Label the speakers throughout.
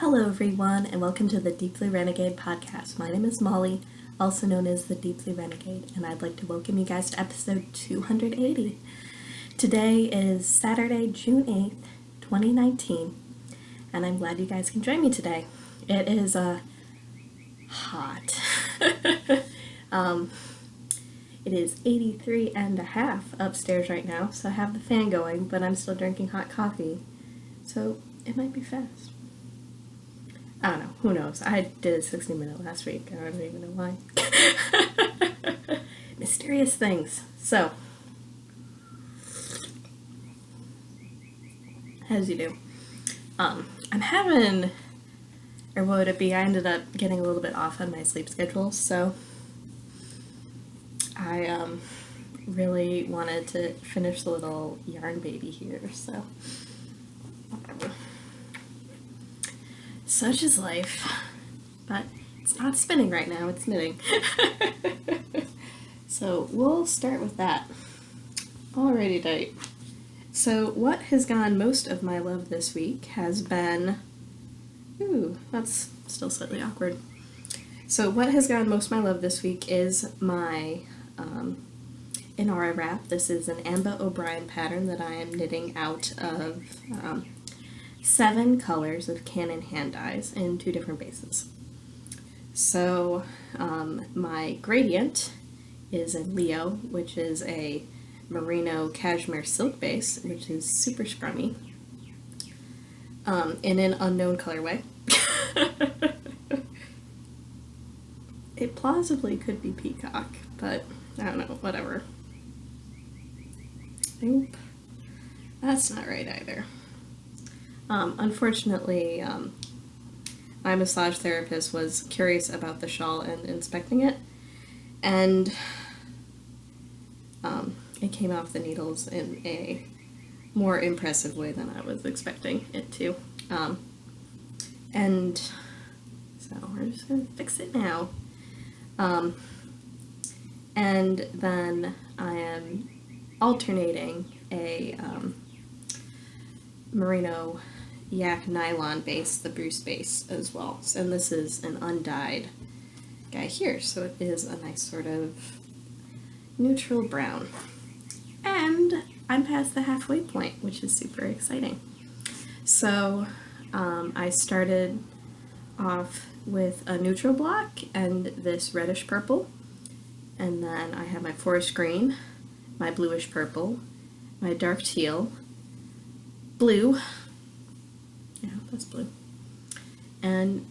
Speaker 1: Hello everyone, and welcome to the Deeply Renegade podcast. My name is Molly, also known as the Deeply Renegade, and I'd like to welcome you guys to episode 280. Today is Saturday, June 8th, 2019, and I'm glad you guys can join me today. It is hot. It is 83 and a half upstairs right now, so I have the fan going, but I'm still drinking hot coffee, so it might be fast. I don't know, who knows? I did a 60-minute last week, I don't even know why. Mysterious things. So, as you do. I'm having, or what would it be, I ended up getting a little bit off on my sleep schedule, so I really wanted to finish the little yarn baby here, so whatever. Such is life, but it's not spinning right now, it's knitting. So we'll start with that. Alrighty, date. So what has gone most of my love this week has been, that's still slightly awkward. So what has gone most of my love this week is my Inara wrap. This is an Amba O'Brien pattern that I am knitting out of 7 colors of Canon hand dyes in 2 different bases. So my gradient is in Leo, which is a merino cashmere silk base, which is super scrummy, in an unknown colorway. It plausibly could be peacock, but I don't know, whatever. Nope, that's not right either. Unfortunately, my massage therapist was curious about the shawl and inspecting it, and it came off the needles in a more impressive way than I was expecting it to. And so we're just going to fix it now. And then I am alternating a merino yak nylon base, the Bruce base as well. And this is an undyed guy here, so it is a nice sort of neutral brown. And I'm past the halfway point, which is super exciting. So I started off with a neutral block and this reddish purple, and then I have my forest green, my bluish purple, my dark teal, blue, yeah, that's blue, and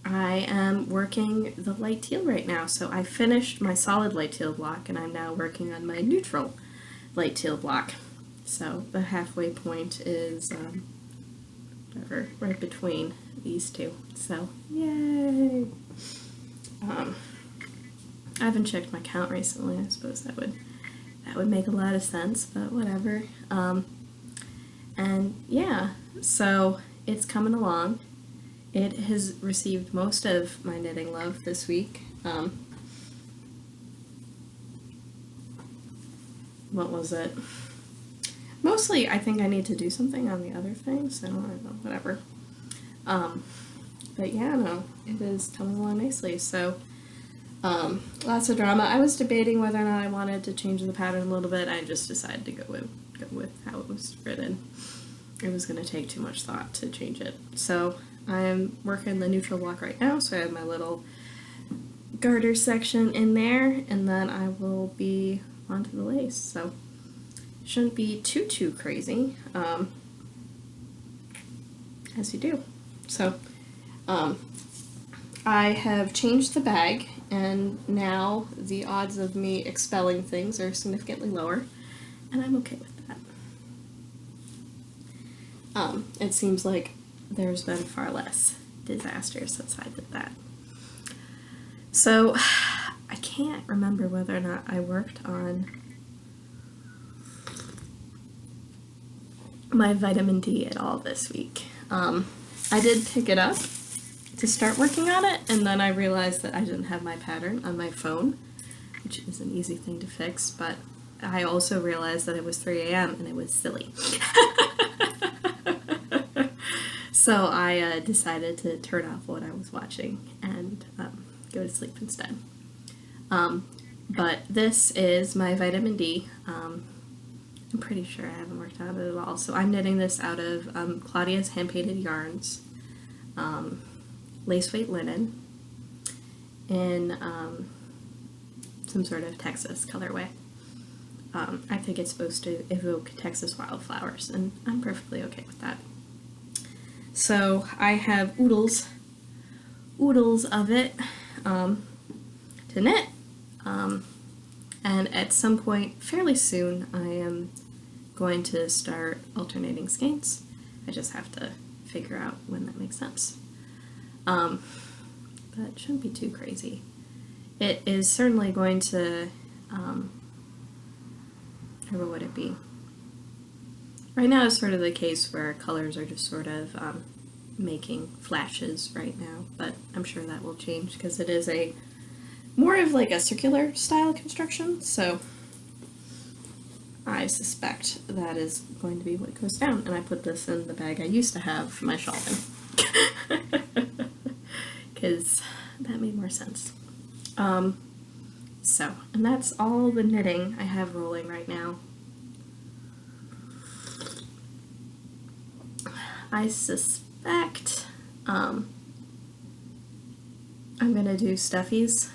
Speaker 1: I am working the light teal right now. So I finished my solid light teal block and I'm now working on my neutral light teal block. So the halfway point is whatever, right between these two. So yay! I haven't checked my count recently. I suppose that would make a lot of sense, but whatever. And yeah, so it's coming along. It has received most of my knitting love this week. What was it? Mostly, I think I need to do something on the other thing, so I don't know, whatever. But yeah, no, it is coming along nicely. So, lots of drama. I was debating whether or not I wanted to change the pattern a little bit. I just decided to go with how it was written. It was going to take too much thought to change it. So I am working the neutral block right now, so I have my little garter section in there, and then I will be onto the lace. So shouldn't be too crazy, as you do. So I have changed the bag, and now the odds of me expelling things are significantly lower, and I'm okay with that. It seems like there's been far less disasters since I did that. So I can't remember whether or not I worked on my vitamin D at all this week. I did pick it up to start working on it, and then I realized that I didn't have my pattern on my phone, which is an easy thing to fix, but I also realized that it was 3 a.m. and it was silly. So I decided to turn off what I was watching and go to sleep instead. But this is my vitamin D. I'm pretty sure I haven't worked out at all. So I'm knitting this out of Claudia's hand-painted yarns, lace weight linen, in some sort of Texas colorway. I think it's supposed to evoke Texas wildflowers, and I'm perfectly okay with that. So I have oodles of it to knit, and at some point fairly soon I am going to start alternating skeins. I just have to figure out when that makes sense. But it shouldn't be too crazy. It is certainly going to, what would it be? Right now is sort of the case where colors are just sort of making flashes right now, but I'm sure that will change because it is a more of like a circular style construction, so I suspect that is going to be what goes down. And I put this in the bag I used to have for my shawl in, because that made more sense. And that's all the knitting I have rolling right now. I suspect I'm gonna do stuffies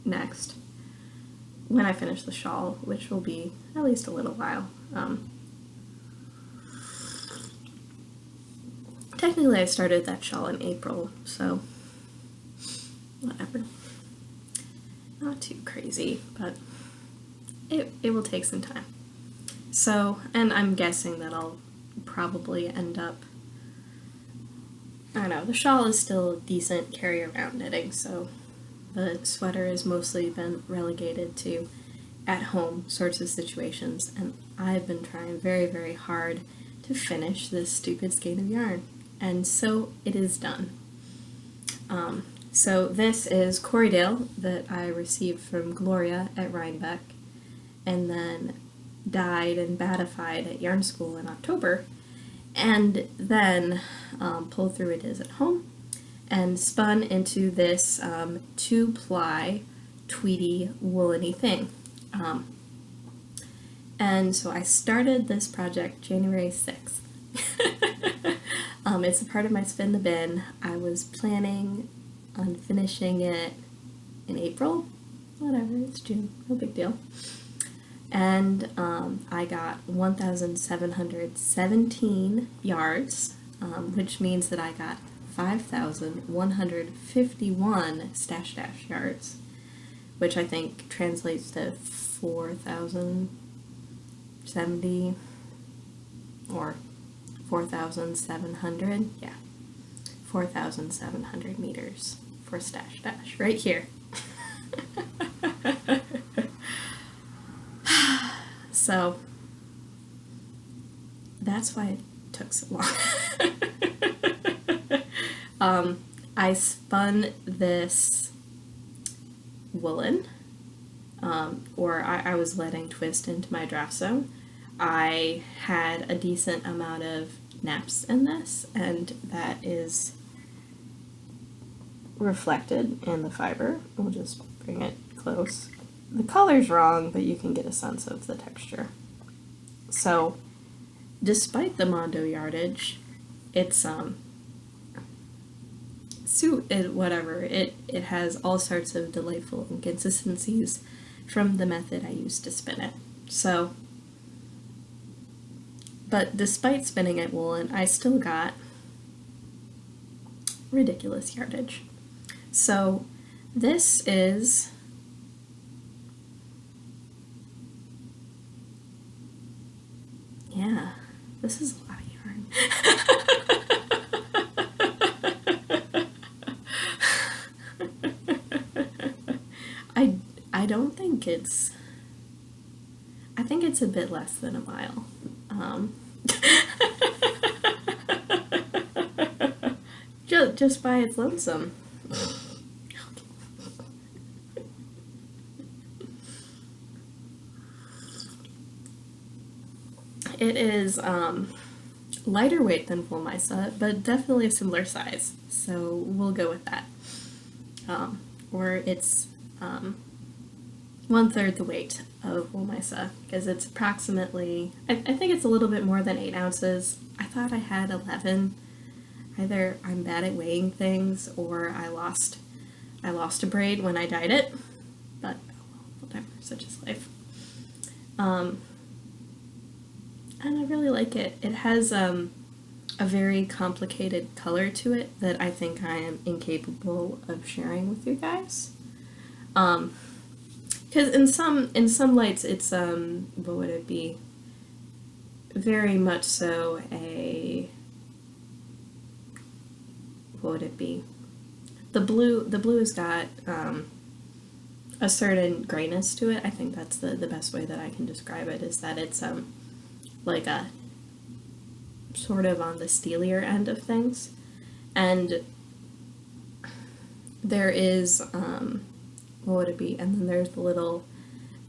Speaker 1: next when I finish the shawl, which will be at least a little while. Technically I started that shawl in April, so whatever. Not too crazy, but it will take some time. So, and I'm guessing that I'll probably end up, I don't know, the shawl is still decent carry around knitting, so the sweater has mostly been relegated to at home sorts of situations, and I've been trying very, very hard to finish this stupid skein of yarn, and so it is done. So this is Corriedale that I received from Gloria at Rhinebeck, and then dyed and batified at Yarn School in October, and then pulled through it is at home, and spun into this 2-ply tweedy wooleny thing. And so I started this project January 6th. It's a part of my Spin the Bin. I was planning on finishing it in April. Whatever, it's June, no big deal. And I got 1,717 yards, which means that I got 5,151 stash dash yards, which I think translates to 4,070 or 4,700, yeah, 4,700 meters for stash dash right here. So that's why it took so long. I spun this woolen, or I was letting twist into my draft zone. I had a decent amount of naps in this, and that is reflected in the fiber. We'll just bring it close. The color's wrong, but you can get a sense of the texture. So, despite the Mondo yardage, it's it has all sorts of delightful inconsistencies from the method I used to spin it. So, but despite spinning it woolen, I still got ridiculous yardage. So, this is this is a lot of yarn. I don't think it's, I think it's a bit less than a mile. Just by its lonesome. It is lighter weight than Woolmisa, but definitely a similar size, so we'll go with that. Or it's 1/3 the weight of Woolmisa, because it's approximately, I think it's a little bit more than 8 ounces. I thought I had 11. Either I'm bad at weighing things, or I lost a braid when I dyed it, but whatever, such is life. And I really like it. It has a very complicated color to it that I think I am incapable of sharing with you guys. Because in some lights it's what would it be? Very much so a, what would it be? The blue has got a certain grayness to it. I think that's the best way that I can describe it, is that it's like a sort of on the steelier end of things. And there is what would it be? And then there's the little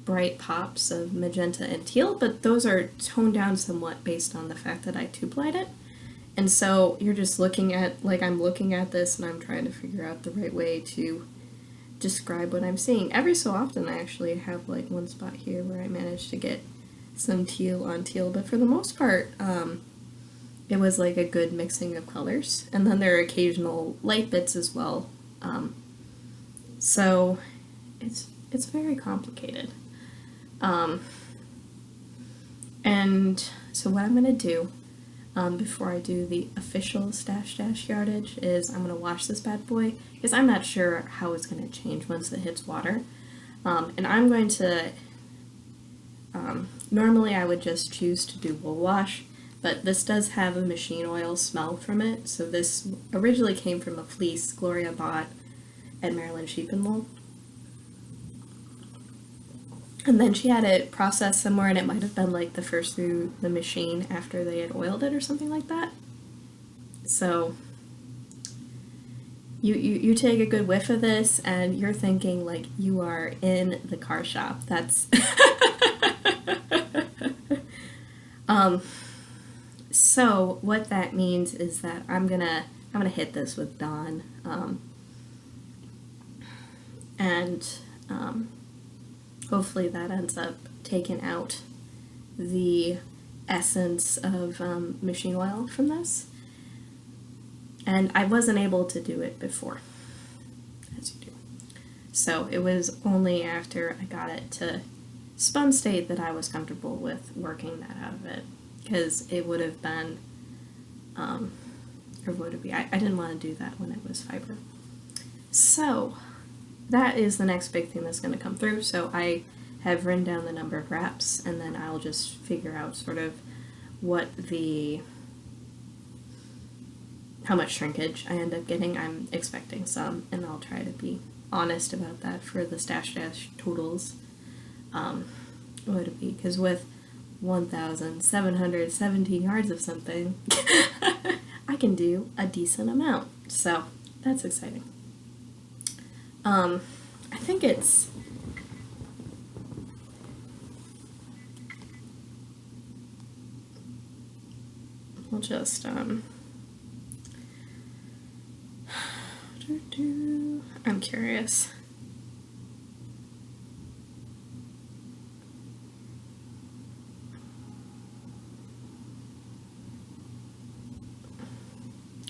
Speaker 1: bright pops of magenta and teal, but those are toned down somewhat based on the fact that I tube light it. And so you're just looking at, like, I'm looking at this and I'm trying to figure out the right way to describe what I'm seeing. Every so often I actually have like one spot here where I managed to get some teal on teal, but for the most part it was like a good mixing of colors. And then there are occasional light bits as well. So it's very complicated. And so what I'm going to do before I do the official Stash Dash yardage is I'm going to wash this bad boy, because I'm not sure how it's going to change once it hits water. And I'm going to, normally I would just choose to do wool wash, but this does have a machine oil smell from it. So this originally came from a fleece Gloria bought at Maryland Sheep and Wool. And then she had it processed somewhere, and it might have been like the first through the machine after they had oiled it or something like that. So you take a good whiff of this and you're thinking like you are in the car shop. That's so what that means is that I'm gonna hit this with Dawn, and hopefully that ends up taking out the essence of machine oil from this. And I wasn't able to do it before, as you do. So it was only after I got it to spun state that I was comfortable with working that out of it, because it would have been, or would it be, I didn't want to do that when it was fiber. So that is the next big thing that's going to come through. So I have written down the number of wraps, and then I'll just figure out sort of what the, how much shrinkage I end up getting. I'm expecting some, and I'll try to be honest about that for the Stash Dash totals. What would it be? Because with 1,717 yards of something, I can do a decent amount. So that's exciting. I think it's, we'll just, I'm curious.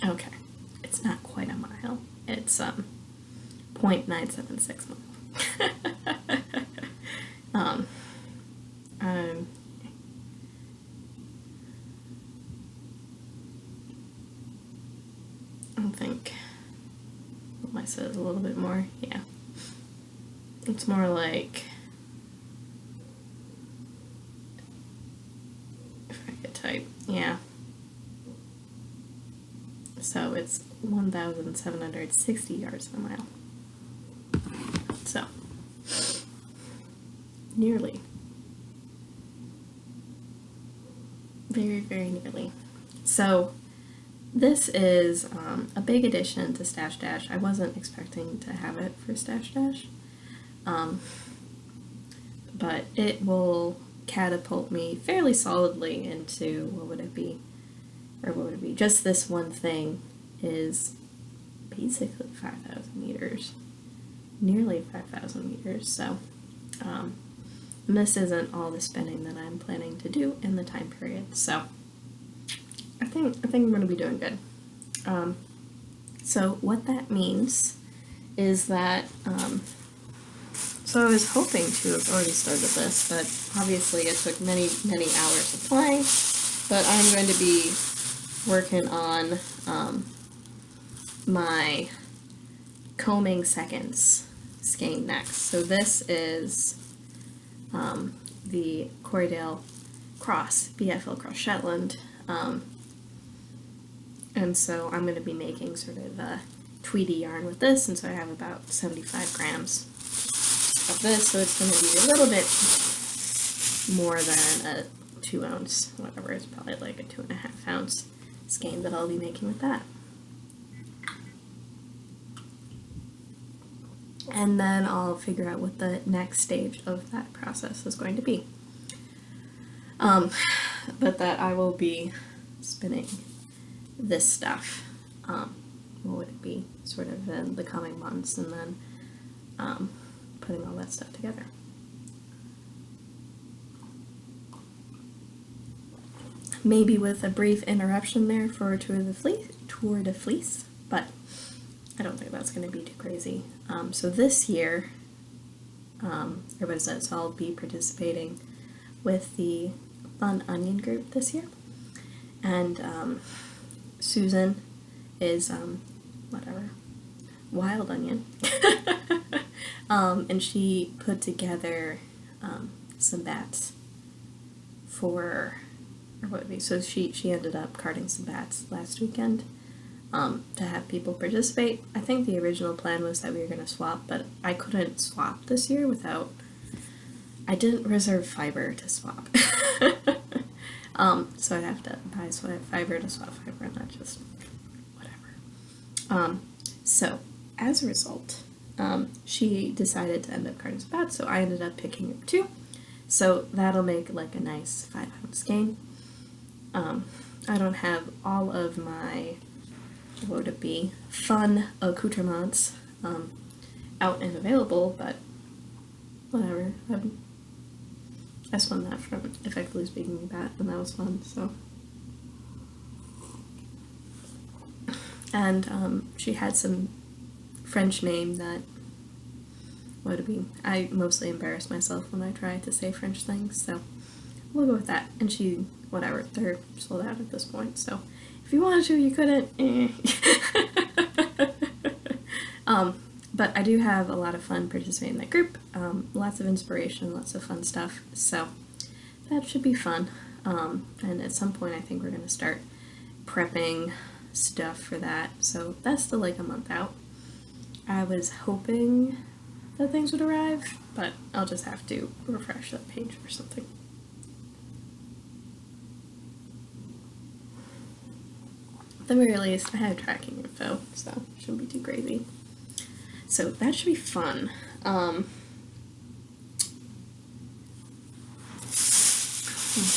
Speaker 1: Okay, it's not quite a mile. It's 0.976 miles. I think what I said is a little bit more. Yeah, it's more like, if I could type, yeah. So it's 1,760 yards per mile. So, nearly. Very, very nearly. So, this is a big addition to Stash Dash. I wasn't expecting to have it for Stash Dash, but it will catapult me fairly solidly into, what would it be, or what would it be? Just this one thing is basically 5,000 meters, nearly 5,000 meters. So, and this isn't all the spinning that I'm planning to do in the time period. So, I think I'm going to be doing good. So what that means is that, so I was hoping to have already started this, but obviously it took many, many hours of flying, but I'm going to be working on my combing seconds skein next. So this is the Corriedale Cross, BFL Cross Shetland, and so I'm going to be making sort of a tweedy yarn with this, and so I have about 75 grams of this, so it's going to be a little bit more than a 2 ounce, whatever, it's probably like a 2.5 ounce skein that I'll be making with that. And then I'll figure out what the next stage of that process is going to be. But that I will be spinning this stuff, what would it be, sort of in the coming months, and then putting all that stuff together. Maybe with a brief interruption there for Tour de Fleece, but I don't think that's going to be too crazy. So this year, everybody says I'll be participating with the Fun Onion group this year, and Susan is whatever, Wild Onion, and she put together some bats for, or what would be, so she ended up carding some bats last weekend to have people participate. I think the original plan was that we were going to swap, but I couldn't swap this year without, I didn't reserve fiber to swap. So I'd have to buy fiber to swap fiber, and that just, whatever. So as a result, she decided to end up carding some bats, so I ended up picking up 2. So that'll make like a nice 5 ounce skein. I don't have all of my, what would it be, fun accoutrements out and available, but whatever. I spun that from Effectively Speaking Bat, and that was fun, so. And she had some French name that, what would it be? I mostly embarrass myself when I try to say French things, so we'll go with that. And she, whatever, they're sold out at this point, so if you wanted to, you couldn't. But I do have a lot of fun participating in that group, lots of inspiration, lots of fun stuff, so that should be fun. And at some point I think we're going to start prepping stuff for that, so that's still like a month out. I was hoping that things would arrive, but I'll just have to refresh that page or something. At the very least, I have tracking info, so it shouldn't be too crazy. So that should be fun. What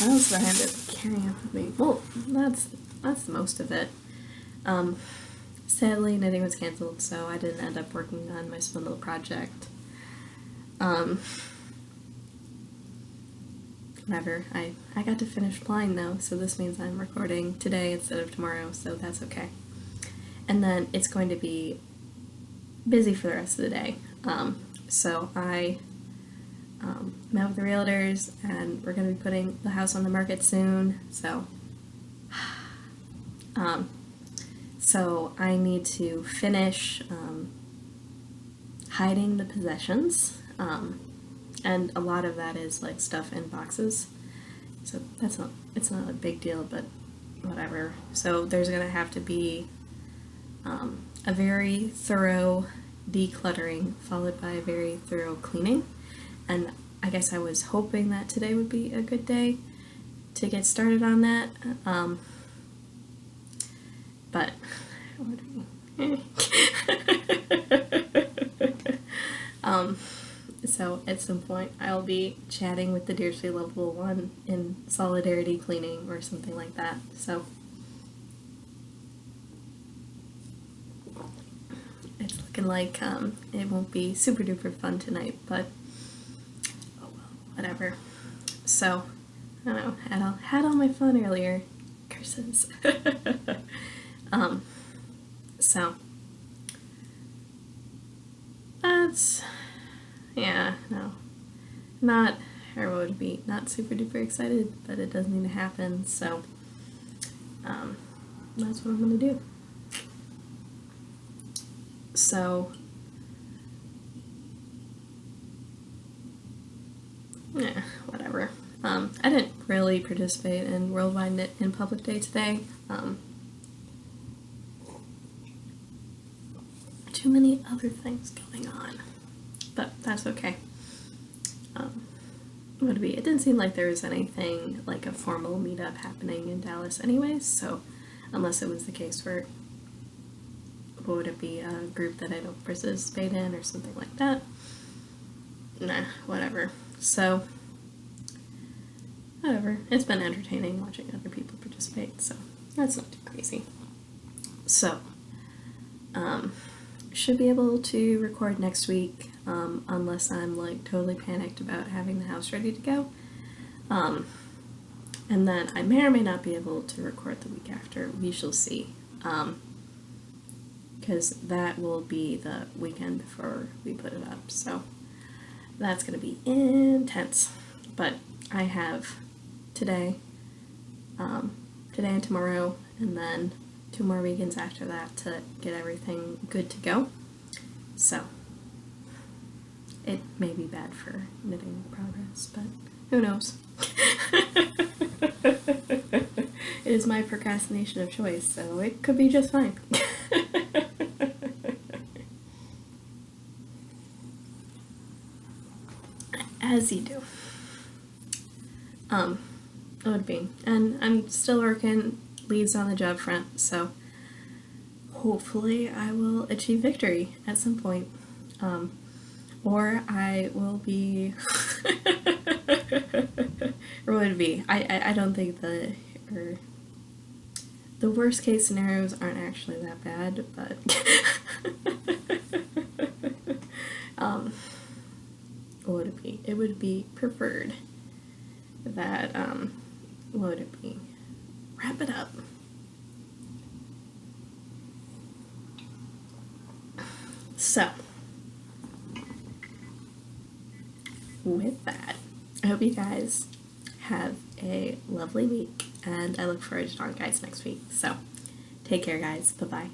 Speaker 1: else do I have to carry up with me? Well, that's most of it. Sadly, knitting was canceled, so I didn't end up working on my spindle project. Whatever. I got to finish flying though, so this means I'm recording today instead of tomorrow, so that's okay. And then it's going to be busy for the rest of the day. So I met with the realtors, and we're going to be putting the house on the market soon, so so I need to finish hiding the possessions, and a lot of that is like stuff in boxes, so it's not a big deal, but whatever. So there's going to have to be a very thorough decluttering followed by a very thorough cleaning, and I guess I was hoping that today would be a good day to get started on that, but so at some point I'll be chatting with the Dear Sweet Lovable One in solidarity cleaning or something like that, so looking like it won't be super duper fun tonight, but oh well, whatever. So, I don't know, had all my fun earlier. Curses. So, that's, yeah, no, not, or would be not super duper excited, but it does need to happen, so, that's what I'm gonna do. So, yeah, whatever. I didn't really participate in Worldwide Knit in Public Day today. Too many other things going on, but that's okay. It didn't seem like there was anything like a formal meetup happening in Dallas anyways, so unless it was the case where, what would it be, a group that I don't participate in or something like that? Nah, whatever. So, whatever. It's been entertaining watching other people participate, so that's not too crazy. So, should be able to record next week, unless I'm like totally panicked about having the house ready to go. And then I may or may not be able to record the week after. We shall see. Because that will be the weekend before we put it up. So that's going to be intense. But I have today and tomorrow, and then 2 more weekends after that to get everything good to go. So it may be bad for knitting progress, but who knows? It is my procrastination of choice, so it could be just fine. As you do. It would be. And I'm still working leads on the job front, so hopefully I will achieve victory at some point. Or I will be or would it be? I don't think the worst case scenarios aren't actually that bad, but what would it be? It would be preferred that what would it be? Wrap it up. So, with that, I hope you guys have a lovely week, and I look forward to talking to you guys next week. So, take care, guys. Bye-bye.